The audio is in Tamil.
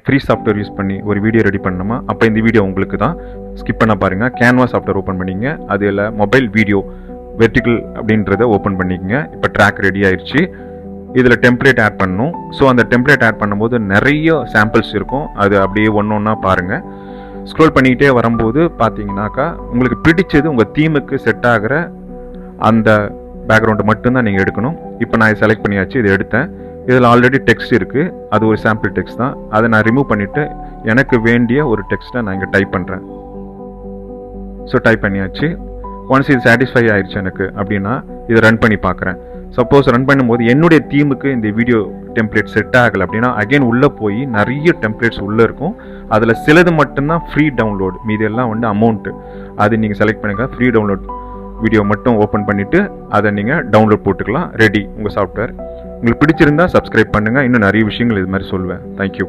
ஃப்ரீ சாஃப்ட்வேர் யூஸ் பண்ணி ஒரு வீடியோ ரெடி பண்ணணுமா? அப்போ இந்த வீடியோ உங்களுக்கு தான். ஸ்கிப் பண்ண பாருங்கள். கேன்வா சாஃப்ட்வேர் ஓப்பன் பண்ணிங்க. அதில் மொபைல் வீடியோ வெர்டிக்கல் அப்படின்றத ஓப்பன் பண்ணிக்கங்க. இப்போ ட்ராக் ரெடி ஆயிடுச்சு. இதில் டெம்ப்ளேட் ஆட் பண்ணணும். ஸோ அந்த டெம்ப்ளேட் ஆட் பண்ணும்போது நிறைய சாம்பிள்ஸ் இருக்கும். அது அப்படியே ஒன்று ஒன்றா பாருங்கள். ஸ்க்ரோல் பண்ணிக்கிட்டே வரும்போது பார்த்தீங்கன்னாக்கா உங்களுக்கு பிடிச்சது உங்கள் தீமுக்கு செட் ஆகிற அந்த பேக்ரவுண்டை மட்டும்தான் நீங்கள் எடுக்கணும். இப்போ நான் செலக்ட் பண்ணியாச்சு, இதை எடுத்தேன். இதில் ஆல்ரெடி டெக்ஸ்ட் இருக்குது, அது ஒரு சாம்பிள் டெக்ஸ்ட் தான். அதை நான் ரிமூவ் பண்ணிவிட்டு எனக்கு வேண்டிய ஒரு டெக்ஸ்ட்டை நான் இங்கே டைப் பண்ணுறேன். ஸோ டைப் பண்ணியாச்சு. ஒன்ஸ் இது சாட்டிஸ்ஃபை ஆயிடுச்சு எனக்கு அப்படின்னா இதை ரன் பண்ணி பார்க்குறேன். சப்போஸ் ரன் பண்ணும்போது என்னுடைய தீமுக்கு இந்த வீடியோ டெம்ப்ளேட் செட் ஆகலை அப்படின்னா அகைன் உள்ளே போய் நிறைய டெம்ப்ளேட்ஸ் உள்ளே இருக்கும். அதில் சிலது மட்டும்தான் ஃப்ரீ டவுன்லோட், மீது எல்லாம் வந்து அமௌண்ட்டு. அது நீங்கள் செலக்ட் பண்ணுங்கள். ஃப்ரீ டவுன்லோட் வீடியோ மட்டும் ஓப்பன் பண்ணிவிட்டு அதை நீங்கள் டவுன்லோட் போட்டுக்கலாம். ரெடி உங்கள் சாஃப்ட்வேர். உங்களுக்கு பிடிச்சிருந்தா சப்ஸ்கிரைப் பண்ணுங்கள். இன்னும் நிறைய விஷயங்கள் இது மாதிரி சொல்லுவேன். தேங்க்யூ.